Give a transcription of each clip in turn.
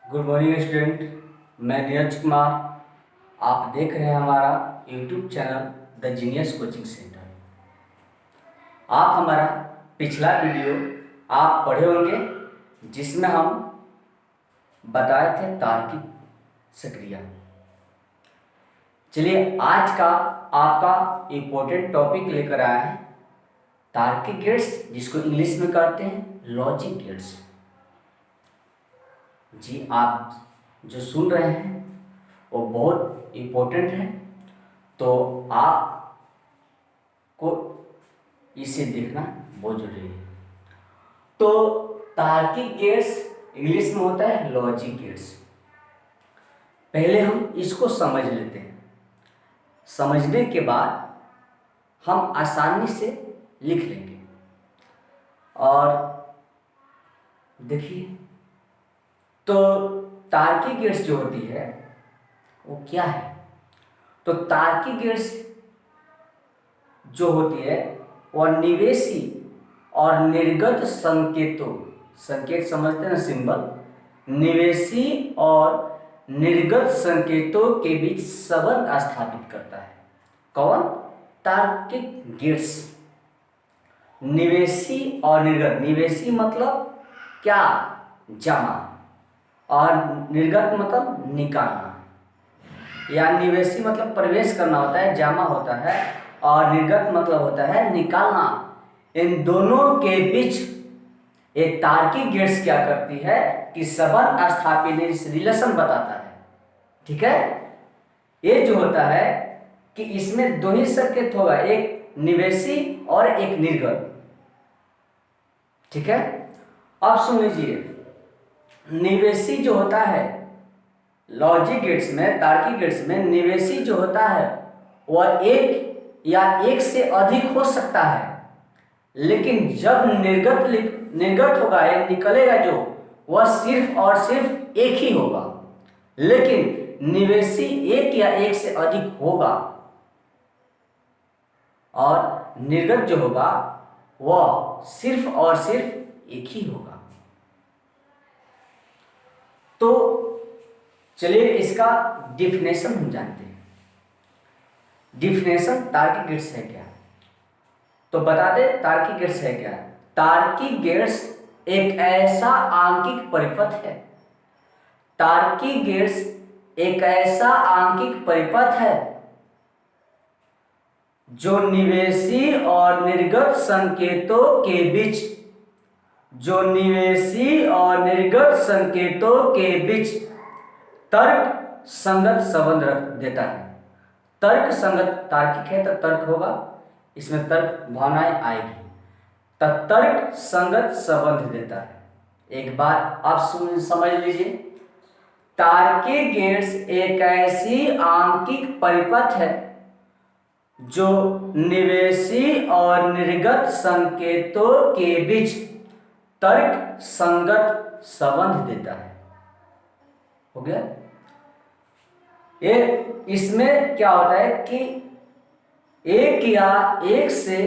Good morning student. मैं नीरज कुमार। आप देख रहे हैं हमारा YouTube channel the genius coaching centre. आप हमारा पिछला वीडियो आप पढ़े होंगे जिसमें हम बताए थे तार्किक सक्रिया। चलिए आज का आपका इम्पोर्टेंट टॉपिक लेकर आया है तार्किक गेट्स, जिसको इंग्लिश में कहते हैं लॉजिक गेट्स। जी आप जो सुन रहे हैं वो बहुत इम्पोर्टेंट है, तो आपको इसे देखना बहुत जरूरी है। तो तार्किक गेट्स इंग्लिश में होता है लॉजिक गेट्स। पहले हम इसको समझ लेते हैं, समझने के बाद हम आसानी से लिख लेंगे। और देखिए, तो तार्किक गेट्स जो होती है वो क्या है? तो तार्किक गेट्स जो होती है वह निवेशी और निर्गत संकेतों, संकेत समझते हैं ना, सिंबल, निवेशी और निर्गत संकेतों के बीच संबंध स्थापित करता है। कौन? तार्किक गेट्स। निवेशी और निर्गत, निवेशी मतलब क्या? जमा, और निर्गत मतलब निकालना। या निवेशी मतलब प्रवेश करना होता है, जमा होता है, और निर्गत मतलब होता है निकालना। इन दोनों के बीच एक तार्किक गेट्स क्या करती है कि संबंध स्थापित, रिलेशन बताता है। ठीक है, ये जो होता है कि इसमें दो ही संकेत होगा, एक निवेशी और एक निर्गत। ठीक है, अब सुन लीजिए, निवेशी जो होता है लॉजिक गेट्स में, तार्किक गेट्स में निवेशी जो होता है वह एक या एक से अधिक हो सकता है, लेकिन जब निर्गत होगा या निकलेगा जो, वह सिर्फ और सिर्फ एक ही होगा। लेकिन निवेशी एक या एक से अधिक होगा, और निर्गत जो होगा वह सिर्फ और सिर्फ एक ही होगा। तो चलिए इसका डिफिनेशन हम जानते हैं। डिफिनेशन तार्किक गेट्स है क्या? तो बता दे तार्किक गेट्स है क्या। तार्किक गेट्स एक ऐसा आंकिक परिपथ है, तार्किक गेट्स एक ऐसा आंकिक परिपथ है जो निवेशी और निर्गत संकेतों के बीच, जो निवेशी और निर्गत संकेतों के बीच तर्क संगत संबंध रख देता है। तर्क संगत, तार्किक है तो तर्क होगा, इसमें तर्क भावनाएं आएगी, तो तर्क संगत संबंध देता है। एक बार आप समझ लीजिए, तार्किक गेट्स एक ऐसी आंकिक परिपथ है जो निवेशी और निर्गत संकेतों के बीच तर्क संगत संबंध देता है। हो गया? ये इसमें क्या होता है कि एक या एक से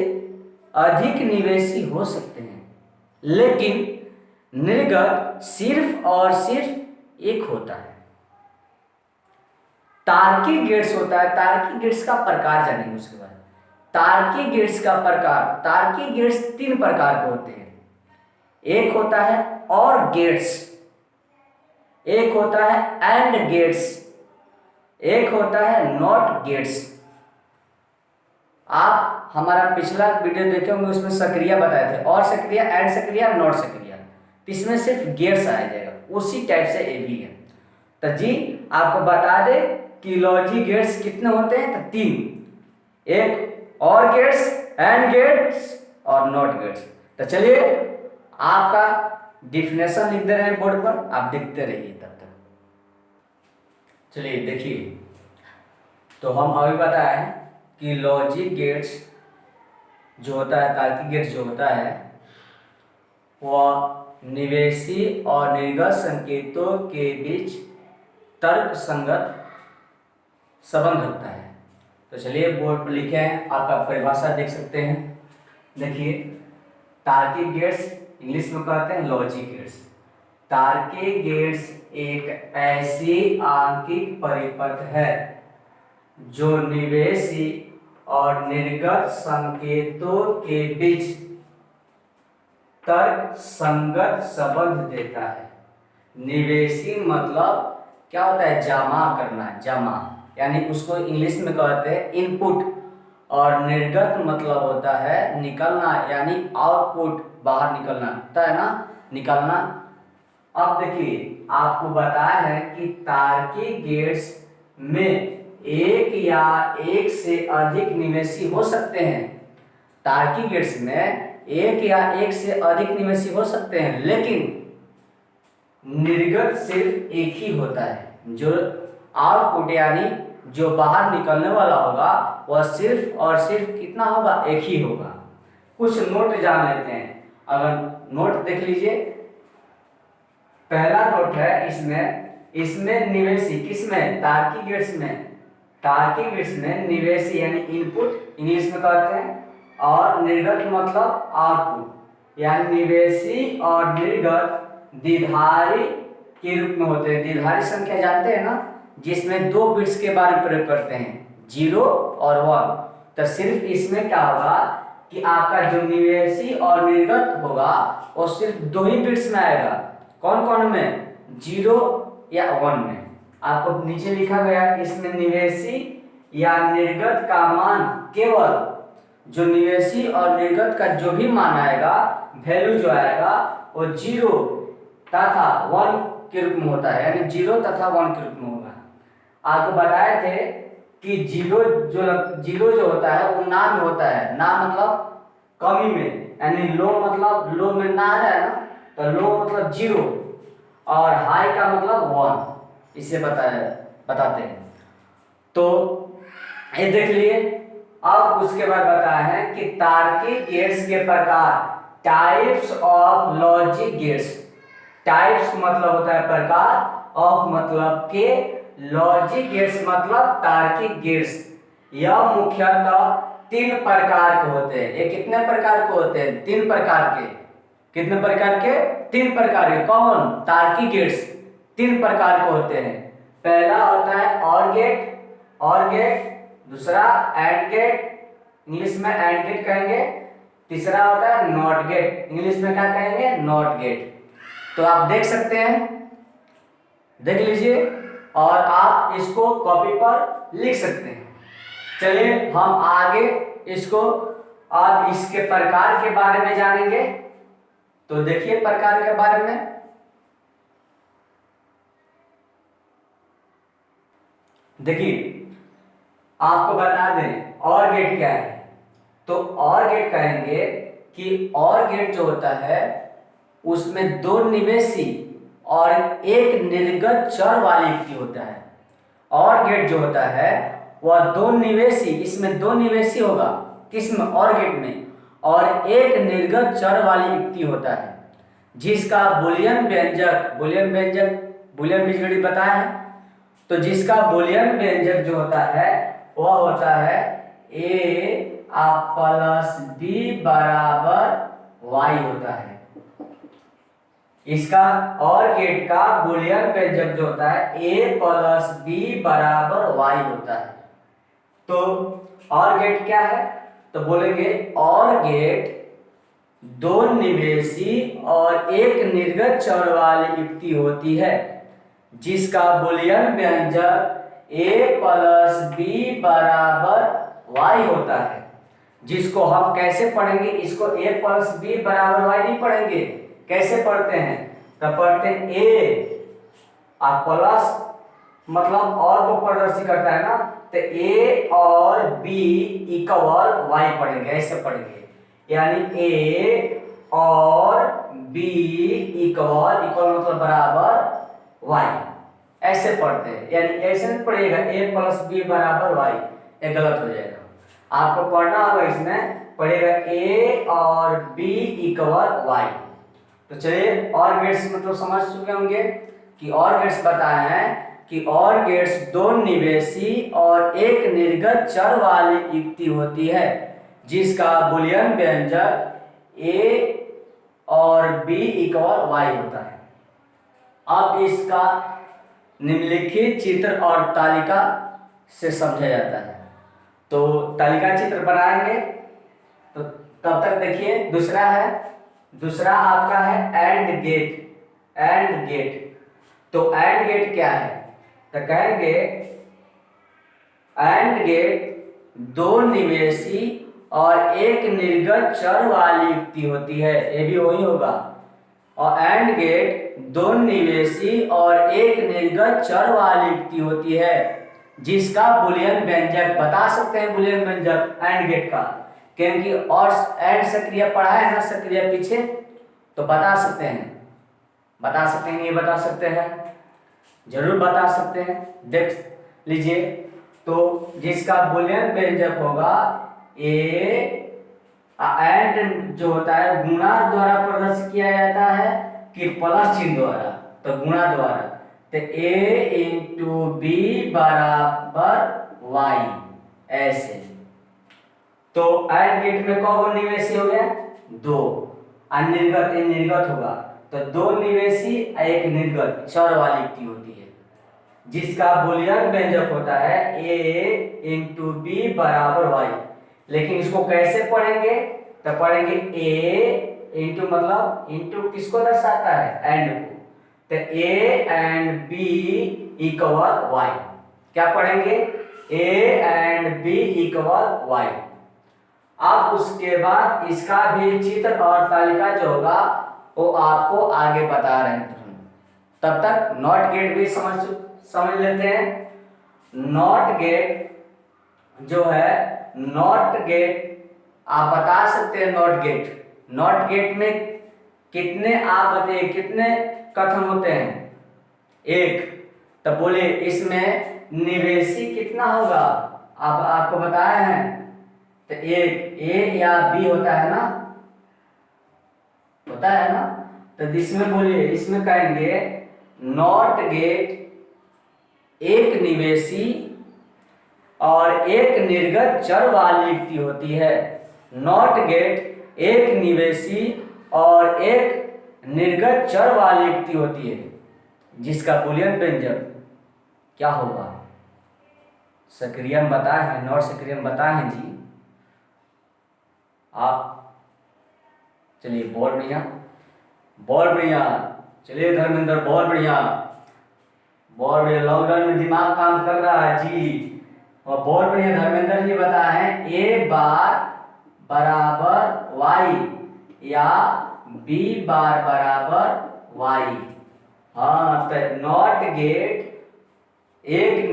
अधिक निवेशी हो सकते हैं, लेकिन निर्गत सिर्फ और सिर्फ एक होता है। तार्किक गेट्स होता है, तार्किक गेट्स का प्रकार जानेंगे उसके बाद। तार्किक गेट्स का प्रकार, तार्किक गेट्स तीन प्रकार के होते हैं। एक होता है और गेट्स, एक होता है एंड गेट्स, एक होता है नॉट गेट्स। आप हमारा पिछला वीडियो देखे होंगे, उसमें सक्रिया बताए थे, और सक्रिया, एंड सक्रिया, नॉट सक्रिया। इसमें सिर्फ गेट्स आ जाएगा, उसी टाइप से ये भी है। तो जी आपको बता दे कि लॉजिक गेट्स कितने होते हैं? तो तीन, एक और गेट्स, एंड गेट्स और नॉट गेट्स। तो चलिए आपका डिफिनेशन लिख दे रहे हैं बोर्ड पर, आप देखते रहिए तब तक। चलिए देखिए, तो हम अभी बताए हैं कि लॉजिक गेट्स जो होता है, तार्किक गेट्स जो होता है, वह निवेशी और निर्गत संकेतों के बीच तर्क संगत संबंध रखता है। तो चलिए बोर्ड पर लिखे हैं, आपका परिभाषा देख सकते हैं। देखिए, तार्किक गेट्स इंग्लिश में कहते हैं लॉजिक गेट्स। तार्किक गेट्स एक ऐसी आंकिक परिपथ है जो निवेशी और निर्गत संकेतों के बीच तर्क संगत संबंध देता है। निवेशी मतलब क्या होता है? जमा करना, जमा, यानी उसको इंग्लिश में कहते हैं इनपुट। और निर्गत मतलब होता है निकलना, यानी आउटपुट, बाहर निकलना होता है ना, निकलना। अब देखिए आपको बताया है कि तार्किक गेट्स में एक या एक से अधिक निवेशी हो सकते हैं। तार्किक गेट्स में एक या एक से अधिक निवेशी हो सकते हैं, लेकिन निर्गत सिर्फ एक ही होता है। जो आउटपुट यानी जो बाहर निकलने वाला होगा वह सिर्फ और सिर्फ कितना होगा? एक ही होगा। कुछ नोट जान लेते हैं। अगर नोट देख लीजिए, पहला नोट है इसमें निवेशी किसमें? तार्किक गेट्स में। तार्किक गेट्स में निवेशी यानी इनपुट इंग्लिश में कहते हैं, और निर्गत मतलब आउटपुट, यानी निवेशी और निर्गत द्विधारी के रूप में होते हैं। द्विधारी संख्या जानते हैं ना, जिसमें दो बिट्स के बारे में प्रयोग करते हैं, 0 और 1। तो सिर्फ इसमें क्या होगा कि आपका जो निवेशी और निर्गत होगा वो सिर्फ दो ही बिट्स में आएगा। कौन कौन में? 0 या 1 में। आपको नीचे लिखा गया इसमें निवेशी या निर्गत का मान केवल जो निवेशी और निर्गत का जो भी मान आएगा, वैल्यू जो आएगा वो 0 तथा 1 के रूप में होता है, यानी 0 तथा 1 के रूप में होगा। आपको बताए थे कि जीरो जो होता है वो ना में होता है। ना मतलब कमी में, यानी लो मतलब लो में ना आ जाए ना, तो लो मतलब 0 और हाई का मतलब 1, इसे बताते हैं। तो ये देख लिए। अब उसके बाद बताया है कि तार्किक गेट्स के प्रकार, types of logic gates. Types मतलब होता है प्रकार, ऑफ मतलब के, लॉजिक गेट्स मतलब तार्किक गेट्स। यह मुख्यतः 3 प्रकार के होते हैं। ये कितने प्रकार के होते हैं? 3 प्रकार के। कितने प्रकार के? 3 प्रकार के। कौन? तार्किक गेट्स 3 प्रकार के होते हैं। पहला होता है और गेट, दूसरा एंड गेट, इंग्लिश में एंड गेट कहेंगे। तीसरा होता है नॉट गेट, इंग्लिश में क्या कहेंगे? Not gate. तो आप देख सकते हैं, देख लीजिए, और आप इसको कॉपी पर लिख सकते हैं। चलिए हम आगे इसको अब इसके प्रकार के बारे में जानेंगे। तो देखिए प्रकार के बारे में। देखिए आपको बता दें और गेट क्या है। तो और गेट कहेंगे कि और गेट जो होता है उसमें 2 निवेशी और एक निर्गत चर वाली युक्ति होता है। और गेट जो होता है वह 2 निवेशी, इसमें 2 निवेशी होगा किसमें? और गेट में, और एक निर्गत चर वाली युक्ति होता है जिसका बूलियन बीजगणित बताया है। तो जिसका बूलियन व्यंजक जो होता है वह होता है a प्लस b बराबर y होता है। इसका और गेट का बूलियन व्यंजक जो होता है a प्लस b बराबर y होता है। तो और गेट क्या है? तो बोलेंगे और गेट 2 निवेशी और एक निर्गत चर वाली युक्ति होती है जिसका बूलियन व्यंजक a प्लस b बराबर y होता है। जिसको हम कैसे पढ़ेंगे? इसको a प्लस b बराबर y नहीं पढ़ेंगे। कैसे पढ़ते हैं? तो पढ़ते हैं a और प्लस मतलब और को प्रदर्शित करता है ना, तो a और b इक्वल y पढ़ेंगे, ऐसे पढ़ेंगे। यानी a और b इक्वल मतलब बराबर y, ऐसे पढ़ते हैं। यानी ऐसे नहीं पढ़िएगा a प्लस b बराबर y, ये गलत हो जाएगा। आपको पढ़ना होगा इसमें पढ़ेगा a और b इक्वल y। तो चलिए और गेट्स मतलब समझ चुके होंगे कि और गेट्स बताए हैं कि और गेट्स 2 निवेशी और एक निर्गत चर वाली युक्ति होती है जिसका बूलियन व्यंजक a और b इक्वल y होता है। अब इसका निम्नलिखित चित्र और तालिका से समझा जाता है। तो तालिका चित्र बनाएंगे। तो तब तक देखिए दूसरा आपका है एंड गेट। तो एंड गेट क्या है? तो कहेंगे एंड गेट दो निवेशी और एक निर्गत चर वाली युक्ति होती है। ये भी वही होगा। और एंड गेट दो निवेशी और एक निर्गत चर वाली युक्ति होती है जिसका बूलियन व्यंजक बता सकते हैं। बूलियन व्यंजक एंड गेट का, क्योंकि और एंड से क्रिया पढ़ा है ना, से क्रिया पीछे, तो बता सकते हैं। ये बता सकते हैं, जरूर बता सकते हैं। देख लीजिए, तो जिसका बूलियन व्यंजक होगा एंड जो होता है गुणा द्वारा प्रदर्शित किया जाता है कि प्लस चिन्ह द्वारा? तो गुणा द्वारा। तो a इंटू बी बराबर वाई, ऐसे। तो एंड गेट में कौन निवेशी हो गया? दो। निर्गत निर्गत होगा, तो दो निवेशी एक निर्गत चर वाली युक्ति होती है जिसका बूलियन व्यंजक होता है a इंटू बी बराबर वाई। लेकिन इसको कैसे पढ़ेंगे? तो पढ़ेंगे a इंटू, मतलब इंटू किसको दर्शाता है? एंड को। तो a and b equal y. क्या पढ़ेंगे? a and b equal y. अब उसके बाद इसका भी चित्र और तालिका जो होगा वो आपको आगे बता रहे हैं। तब तक नॉट गेट भी समझ लेते हैं। नॉट गेट जो है, नॉट गेट आप बता सकते हैं। नॉट गेट में कितने, आप बताइए कितने कथन होते हैं? एक। तो बोले इसमें निवेशी कितना होगा? अब आपको बताए हैं। तो एक ए या बी होता है ना, तो इसमें बोलिए, इसमें कहेंगे नॉट गेट एक निवेशी और एक निर्गत चर वाली युक्ति होती है। नॉट गेट एक निवेशी और एक निर्गत चर वाली युक्ति होती है जिसका बूलियन व्यंजक क्या होगा? सक्रियम बताए हैं, नॉट सक्रियम बताए हैं जी। आप चलिए, बहुत बढ़िया। चलिए धर्मेंद्र, बहुत बढ़िया। लॉकडाउन में दिमाग काम कर रहा है जी। और बहुत बढ़िया धर्मेंद्र जी बताए हैं a बार बराबर y या b बार बराबर y। हाँ, तो नॉट गेट एक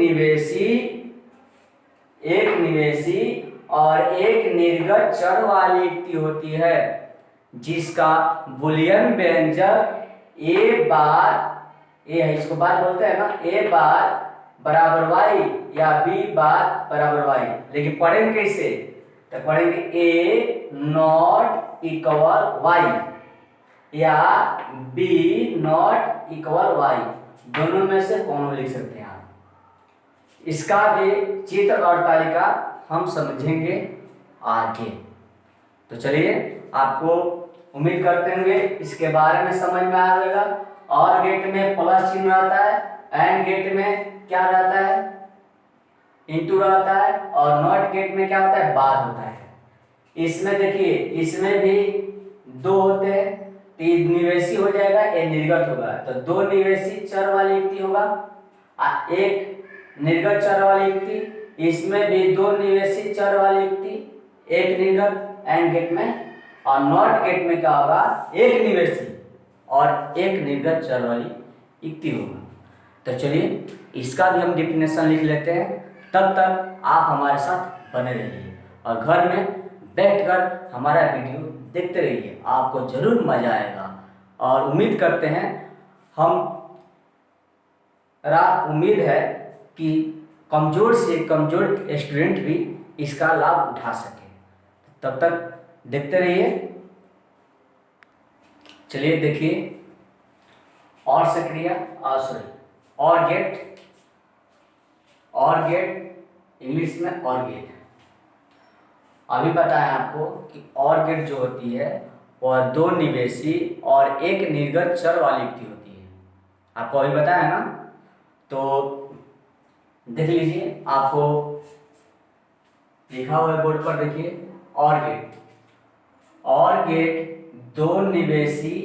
निवेशी और एक निर्गत चर वाली युक्ति होती है जिसका बूलियन व्यंजक a बार, ये है, इसको बार बोलते हैं ना, a बार बराबर y या b बार बराबर y। लेकिन पढ़ेंगे कैसे? तो पढ़ेंगे a नॉट इक्वल y या b नॉट इक्वल y। दोनों में से कौन लिख सकते हैं आप? इसका भी चित्र और तालिका हम समझेंगे आगे। तो चलिए, आपको उम्मीद करते होंगे इसके बारे में समझ में आ जाएगा। और गेट में प्लस चिन्ह रहता है, एंड गेट में क्या रहता है? इंटू रहता है। और नॉट गेट में क्या होता है? बार होता है। इसमें देखिए, इसमें भी दो होते हैं, तीन निवेशी हो जाएगा, एक निर्गत होगा। तो दो निवेशी चर वाली युक्ति होगा, एक निर्गत चर वाली युक्ति। इसमें भी दो निवेशी चर वाली युक्ति, एक निर्गत एंड गेट में। और नॉट गेट में क्या होगा? एक निवेशी और एक निर्गत चर वाली युक्ति होगा। तो चलिए, इसका भी हम डिफिनेशन लिख लेते हैं। तब तक आप हमारे साथ बने रहिए और घर में बैठकर हमारा वीडियो देखते रहिए, आपको जरूर मजा आएगा। और उम्मीद करते हैं, उम्मीद है कि कमजोर से कमजोर स्टूडेंट भी इसका लाभ उठा सके। तब तक देखते रहिए। चलिए देखिए, और से क्रिया और गेट इंग्लिश में और गेट। अभी बताया आपको कि और गेट जो होती है वह दो निवेशी और एक निर्गत चर वाली युक्ति होती है। आपको अभी बताया है ना। तो देख लीजिए, आपको लिखा हुआ है बोर्ड पर, देखिए और गेट। और गेट दो निवेशी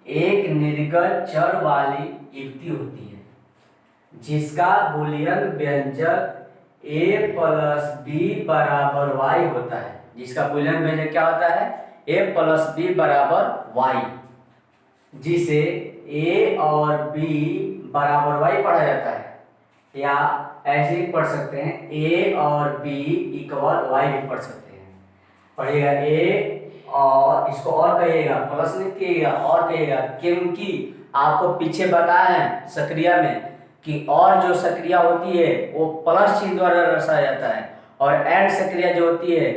एक निर्गत चर वाली युक्ति होती है जिसका बूलियन व्यंजक a प्लस बी बराबर y होता है। जिसका बूलियन व्यंजक क्या होता है? a प्लस बी बराबर y, जिसे a और b बराबर y पढ़ा जाता है, या ऐसे ही पढ़ सकते हैं a और b इक्वल y भी पढ़ सकते हैं। पढ़िएगा a और इसको और कहिएगा, प्लस नहीं कहिएगा, और कहिएगा, क्योंकि आपको पीछे बताया है सक्रिया में कि और जो सक्रिया होती है वो प्लस चिन्ह द्वारा दर्शाया जाता है, और एंड सक्रिया जो होती है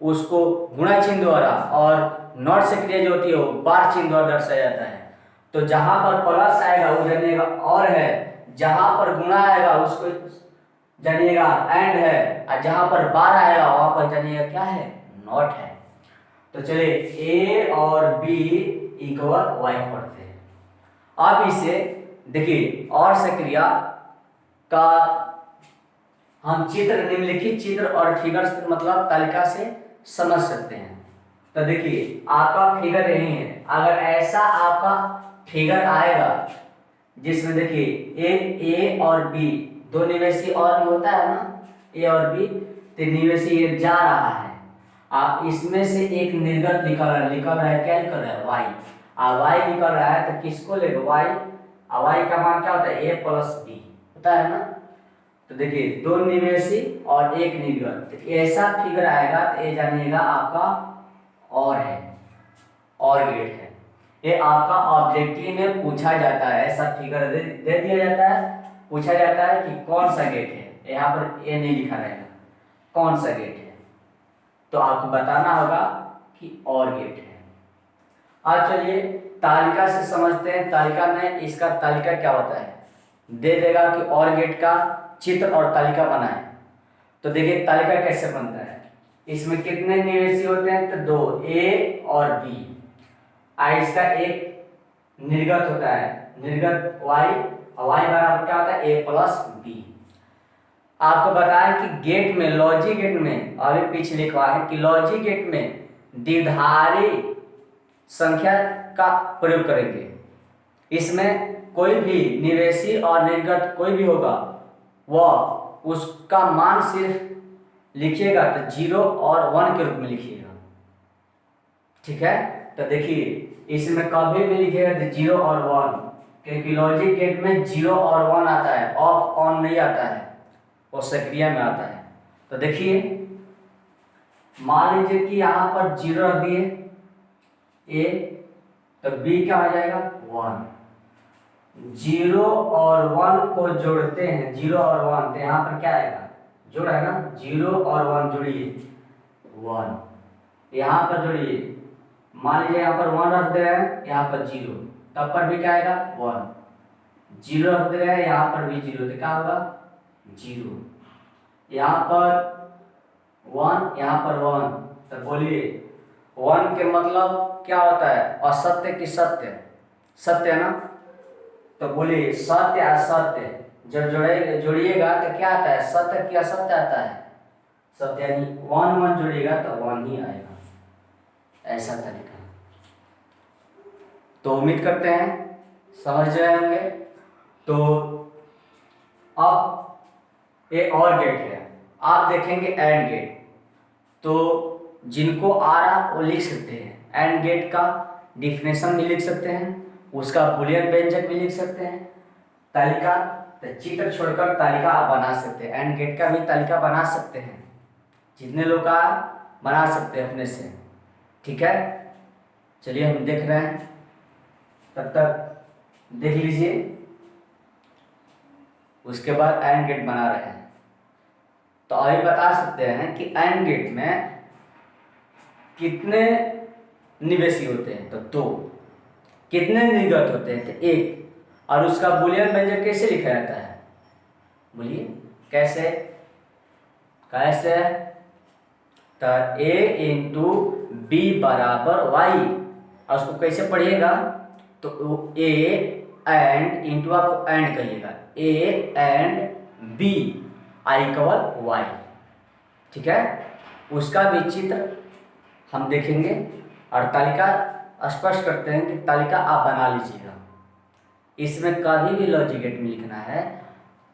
उसको गुणा चिन्ह द्वारा, और नॉट सक्रिया जो होती है वो बार चिन्ह द्वारा दर्शाया जाता है। तो जहां पर प्लस आएगा वो जानिएगा और है, जहां पर गुणा आएगा उसको जानिएगा एंड है, और जहां पर बार आएगा वहां पर जानिएगा क्या है? नॉट है। तो चलिए a और b इक्वल y पढ़ते हैं। अब इसे देखिए और सक्रिया का हम चित्र, निम्नलिखित चित्र और फिगर मतलब तालिका से समझ सकते हैं। तो देखिए आपका फिगर यही है। अगर ऐसा आपका फिगर आएगा जिसमें देखिए ए और बी दो निवेशी और होता है ना, ए और बी, तो निवेशी ये जा रहा है, आप इसमें से एक निर्गत निकल रहा है, क्या निकल रहा है? वाई। वाई निकल रहा है तो किसको लेगा? वाई। वाई का मान क्या होता है? ए प्लस बी होता है ना। तो देखिए दो निवेशी और एक निर्गत, तो ऐसा फिगर आएगा तो ये जानिएगा आपका और है, और गेट है। ये आपका ऑब्जेक्टिव में पूछा जाता है, ऐसा फिगर दे दिया जाता है, पूछा जाता है कि कौन सा गेट है। यहाँ पर ये नहीं लिखा रहेगा कौन सा गेट है, तो आपको बताना होगा कि और गेट है। अब चलिए तालिका से समझते हैं। तालिका में इसका तालिका क्या होता है, दे देगा कि और गेट का चित्र और तालिका बनाए। तो देखिए तालिका कैसे बनता है। इसमें कितने निवेशी होते हैं? तो दो, ए और बी। इसका एक निर्गत होता है, निर्गत y, और y बराबर क्या होता है? a plus b. आपको बताया कि गेट में, लॉजिक गेट में, अभी पीछे लिखा है कि लॉजिक गेट में द्विधारी संख्या का प्रयोग करेंगे। इसमें कोई भी निवेशी और निर्गत कोई भी होगा वह उसका मान सिर्फ लिखिएगा तो 0 और 1 के रूप में लिखिएगा, ठीक है। तो देखिए इसमें कभी भी लिखिएगा तो 0 और 1, क्योंकि लॉजिक गेट में 0 और 1 आता है, ऑफ ऑन नहीं आता है, वो सक्रिय में आता है। तो देखिए मान लीजिए कि यहाँ पर 0 रख दिए ए, तो बी क्या हो जाएगा? 1। 0 और 1 को जोड़ते हैं, 0 और 1, तो यहाँ पर क्या आएगा? जोड़ा है ना, 0 और 1 जोड़िए 1, यहाँ पर जोड़िए, मान लीजिए यहाँ पर 1 रख दे रहे हैं, यहाँ पर 0, तब पर भी क्या आएगा? 1। 0 रख दे रहे हैं, यहाँ पर भी 0, तो क्या होगा? 0। यहाँ पर 1, यहाँ पर 1, तो बोलिए 1 के मतलब क्या होता है? असत्य की सत्य? सत्य है ना। तो बोलिए सत्य असत्य जब जोड़िएगा तो क्या आता है? सत्य की असत्य आता है? सत्य, यानी 1 1 जोड़िएगा तो 1 ही आएगा, ऐसा तरीका। तो उम्मीद करते हैं समझ रहे होंगे। तो अब ये और गेट है, आप देखेंगे एंड गेट, तो जिनको आ रहा वो लिख सकते हैं। एंड गेट का डिफिनेशन भी लिख सकते हैं, उसका बूलियन व्यंजक भी लिख सकते हैं, तालिका, तो चित्र छोड़कर तालिका आप बना सकते हैं। एंड गेट का भी तालिका बना सकते हैं, जितने लोग का बना सकते हैं अपने से, ठीक है। चलिए हम देख रहे हैं, तब तक देख लीजिए, उसके बाद एंड गेट बना रहे हैं। तो अभी बता सकते हैं कि एंड गेट में कितने निवेशी होते हैं? तो 2। कितने निर्गत होते हैं? तो 1। और उसका बूलियन व्यंजक कैसे लिखा जाता है? बोलिए कैसे? कैसे? तो a इंटू बी बराबर y, और उसको कैसे पढ़िएगा? तो a एंड इंटू आपको एंड कहिएगा, a and b i equal y, ठीक है। उसका भी चित्र हम देखेंगे और तालिका स्पष्ट करते हैं कि तालिका आप बना लीजिएगा। इसमें कभी भी लॉजिक गेट में लिखना है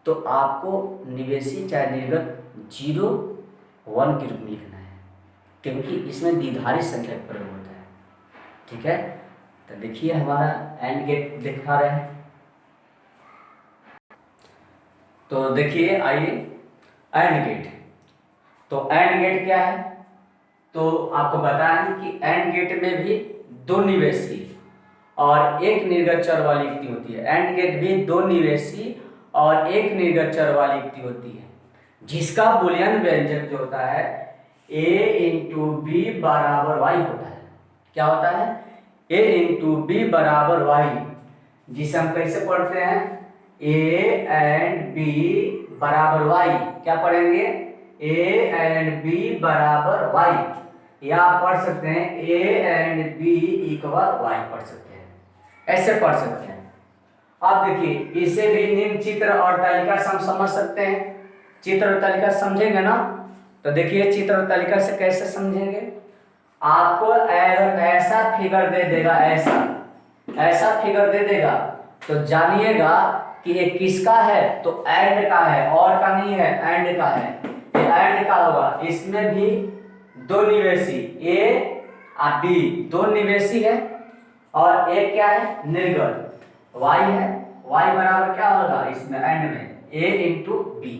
तो आपको निवेशी चाहे निर्गत 0 1 के रूप में लिखना है, क्योंकि इसमें द्विधारी संख्या का प्रयोग होता है, ठीक है। तो देखिए हमारा एंड गेट दिखा रहे हैं, तो देखिए आइए एंड गेट। तो एंड गेट क्या है, तो आपको बताएं कि एंड गेट में भी 2 निवेशी और 1 निर्गत चर वाली युक्ति होती है। एंड गेट भी 2 निवेशी और 1 निर्गत चर वाली युक्ति होती है, जिसका बुलियन व्यंजक जो होता है a इंटू बी बराबर वाई होता है। क्या होता है, a इंटू बी बराबर वाई, जिसे हम कैसे पढ़ते हैं, a एंड b बराबर वाई। क्या पढ़ेंगे, a एंड b बराबर वाई, या आप पढ़ सकते हैं a and b equal y पढ़ सकते हैं, ऐसे पढ़ सकते हैं। अब देखिए इसे भी निम्न चित्र और तालिका से हम समझ सकते हैं। चित्र और तालिका समझेंगे ना, तो देखिए चित्र और तालिका से कैसे समझेंगे। आपको अगर ऐसा फिगर दे देगा, ऐसा फिगर दे देगा, तो जानिएगा कि ये किसका है, तो एंड का है, और का नहीं है, एंड का है। ये एंड का होगा। इसमें भी 2 निवेशी ए और बी, 2 निवेशी है और एक क्या है, निर्गत y है। y बराबर क्या होगा इसमें एंड में, a इंटू बी।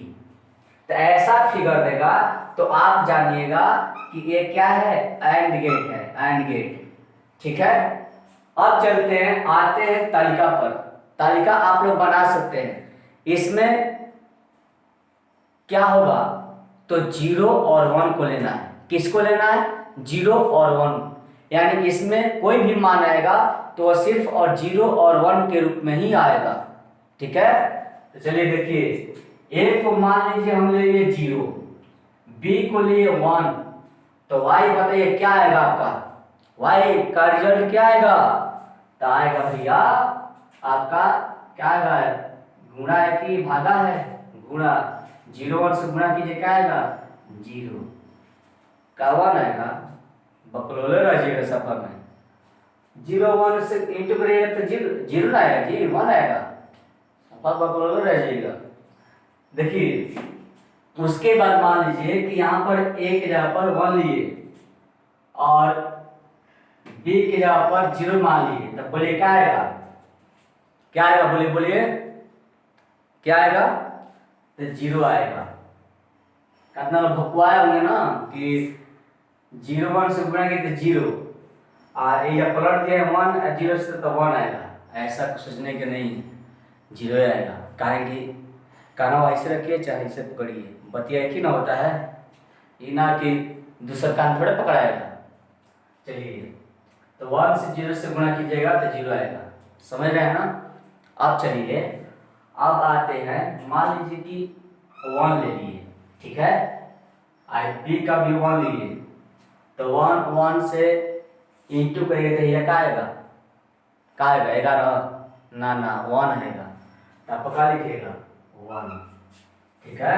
तो ऐसा फिगर देगा तो आप जानिएगा कि ये क्या है, एंड गेट है, एंड गेट, ठीक है। अब चलते हैं, आते हैं तालिका पर। तालिका आप लोग बना सकते हैं। इसमें क्या होगा, तो 0 और 1 को लेना है। किसको लेना है, 0 और 1, यानी इसमें कोई भी मान आएगा तो वह सिर्फ और 0 और 1 के रूप में ही आएगा, ठीक है। तो चलिए देखिए, a को मान लीजिए हम ले लिए 0, b को लिए 1, तो y बताइए क्या आएगा आपका, y का रिजल्ट क्या आएगा, तो आएगा भैया आपका क्या आएगा, गुणा है कि भागा है, गुणा। 0 1 से गुणा कीजिए, क्या आएगा 0 का 1 आएगा, बकलोले रहिएगा सफर में। 0 1 से इंटू करिएगा तो 0 आएगा जी, 1 आएगा, सफर बकलोले रह जाएगा। देखिए उसके बाद मान लीजिए कि यहाँ पर a की जगह पर 1 लिए और b की जगह पर 0 मान लिए, तब बोलिए क्या आएगा, क्या आएगा, बोलिए बोलिए क्या आएगा, तो 0 आएगा। कितना लोग भकुआए होंगे ना कि 0 1 से गुणा किए तो 0 और ये पलट दिया 1 0 से तो 1 आएगा। ऐसा सोचने के नहीं, 0 आएगा, कारण कि काना ऐसे रखिए चाहे इसे पकड़िए, बतिया एक ही ना होता है, ये ना कि दूसरा कान थोड़े पकड़ाएगा। चलिए तो 1 से 0 से गुणा कीजिएगा तो 0 आएगा, समझ रहे हैं ना। अब चलिए अब आते हैं, मान लीजिए कि 1 ले लिए, ठीक है, आई बी का भी 1 लिए, तो 1 1 से इंटू करिए तो यह क्या आएगा, क्या आएगा 11 ना 1 आएगा, तो आप पका लिखिएगा 1, ठीक है।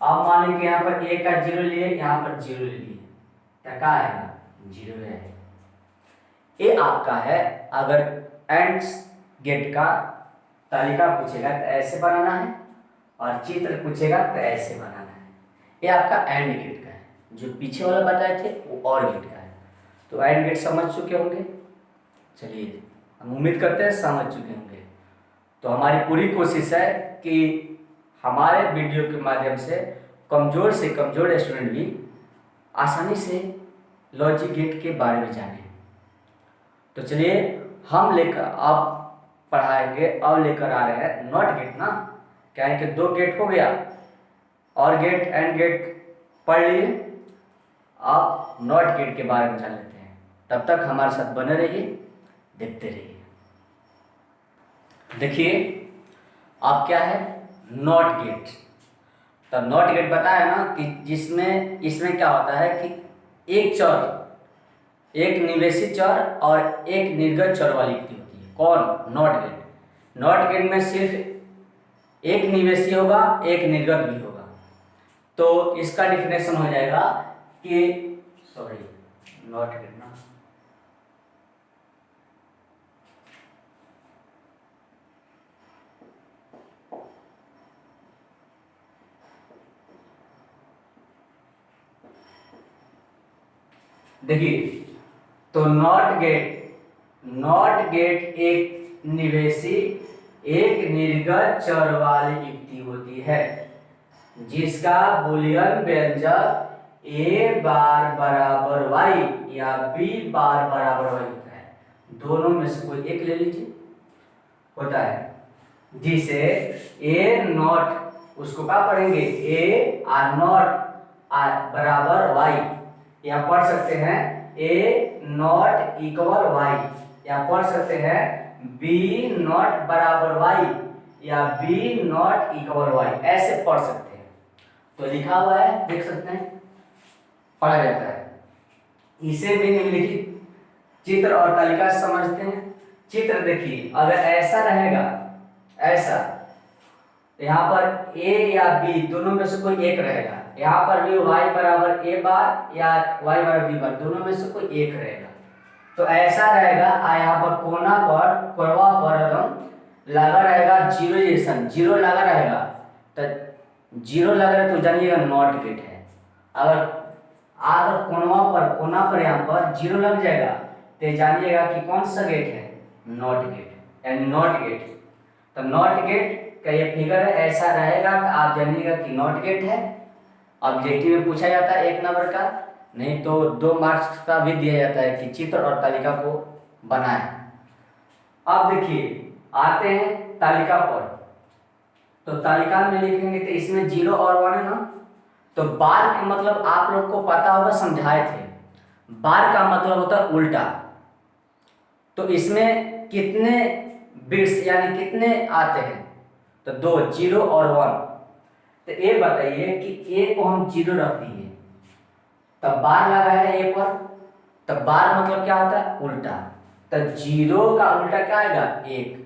अब मान लीजिए यहाँ पर a का 0 लिए, यहाँ पर 0 ले लिए, तो क्या आएगा 0 आएगा। ये आपका है। अगर एंड गेट का तालिका पूछेगा तो ऐसे बनाना है और चित्र पूछेगा तो ऐसे बनाना है। ये आपका एंड गेट का है, जो पीछे वाला बताए थे वो और गेट का है। तो एंड गेट समझ चुके होंगे, चलिए हम उम्मीद करते हैं समझ चुके होंगे। तो हमारी पूरी कोशिश है कि हमारे वीडियो के माध्यम से कमज़ोर से कमज़ोर स्टूडेंट भी आसानी से लॉजिक गेट के बारे में जाने। तो चलिए हम लेकर अब पढ़ाएंगे, अब लेकर आ रहे हैं नॉट गेट ना, क्या है कि 2 गेट हो गया और गेट एंड गेट पढ़ लिए, अब नॉट गेट के बारे में जान लेते हैं। तब तक हमारे साथ बने रहिए, देखते रहिए। देखिए अब क्या है नॉट गेट। तब नॉट गेट बताया ना कि जिसमें इसमें क्या होता है कि एक चर, एक निवेशी चर और एक निर्गत चर वाली युक्ति होती है। कौन, नॉट गेट। नॉट गेट में सिर्फ एक निवेशी होगा, एक निर्गत भी होगा। तो इसका डिफिनेशन हो जाएगा कि नॉट गेट ना, देखिए, तो नॉट गेट एक निवेशी एक निर्गत चर वाली युक्ति होती है जिसका बूलियन व्यंजक a बार बराबर y या b बार बराबर y होता है। दोनों में से कोई एक ले लीजिए, होता है, जिसे a नॉट, उसको क्या पढ़ेंगे, a आर नॉट आर बराबर y, या पढ़ सकते हैं a नॉट इक्वल y, या पढ़ सकते हैं b नॉट बराबर y या b नॉट इक्वल y, ऐसे पढ़ सकते हैं। तो लिखा हुआ है, देख सकते हैं, पढ़ा जाता है। इसे भी निम्नलिखित चित्र और तालिका से समझते हैं। चित्र देखिए, अगर ऐसा रहेगा, ऐसा, यहाँ पर a या b दोनों में से कोई एक रहेगा, यहाँ पर भी y बराबर a बार या y बराबर b बार, दोनों में से कोई एक रहेगा। तो ऐसा रहेगा, यहाँ पर कोना पर, कोरवा पर एकदम लगा रहेगा जीरो, जैसा जीरो लगा रहेगा, तो जीरो लगा रहा तो जानिएगा नॉट गेट है। अगर कोना पर यहाँ पर जीरो लग जाएगा तो जानिएगा कि कौन सा गेट है, नॉट गेट, यानी नॉट गेट। तो नॉट गेट का ये फिगर है, ऐसा रहेगा तो आप जानिएगा कि नॉट गेट है। ऑब्जेक्टिव में पूछा जाता है 1 नंबर का, नहीं तो 2 मार्क्स का भी दिया जाता है कि चित्र और तालिका को बनाएं। अब देखिए, आते हैं तालिका पर। तो तालिका में लिखेंगे तो इसमें 0 और 1 है ना, तो बार का मतलब आप लोग को पता होगा, समझाए थे, बार का मतलब होता है उल्टा। तो इसमें कितने बिट्स यानी कितने आते हैं, तो 2, 0 और 1। तो ये बताइए कि ए को हम 0 रख दिए, तब बार लगा है ए पर, तब बार मतलब क्या होता है, उल्टा। तो 0 का उल्टा क्या आएगा, 1।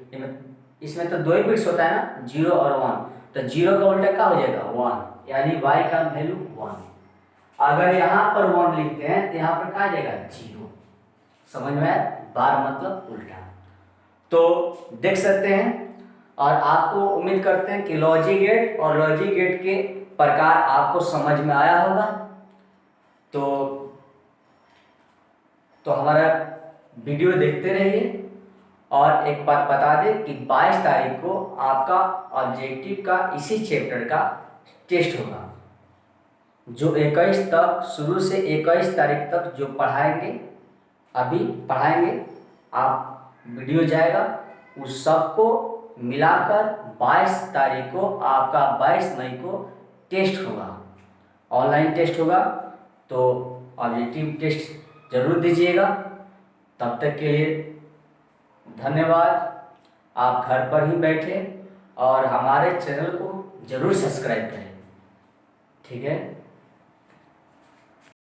इसमें तो 2 ही बिट्स होता है ना, 0 और 1, तो 0 का उल्टा क्या हो जाएगा, 1, यानी y का वैल्यू 1। अगर यहाँ पर 1 लिखते हैं तो यहाँ पर क्या आ जाएगा, 0। समझ में आया, बार मतलब उल्टा। तो देख सकते हैं, और आपको उम्मीद करते हैं कि लॉजिक गेट और लॉजिक गेट के प्रकार आपको समझ में आया होगा। तो हमारा वीडियो देखते रहिए। और एक बात बता दें कि 22 तारीख को आपका ऑब्जेक्टिव का इसी चैप्टर का टेस्ट होगा, जो 21 तक, शुरू से 21 तारीख तक जो पढ़ाएंगे, अभी पढ़ाएंगे, आप वीडियो जाएगा, उस सबको मिलाकर 22 तारीख को आपका 22 मई को टेस्ट होगा, ऑनलाइन टेस्ट होगा। तो ऑब्जेक्टिव टेस्ट जरूर दीजिएगा। तब तक के लिए धन्यवाद। आप घर पर ही बैठे और हमारे चैनल को जरूर सब्सक्राइब करें, ठीक है।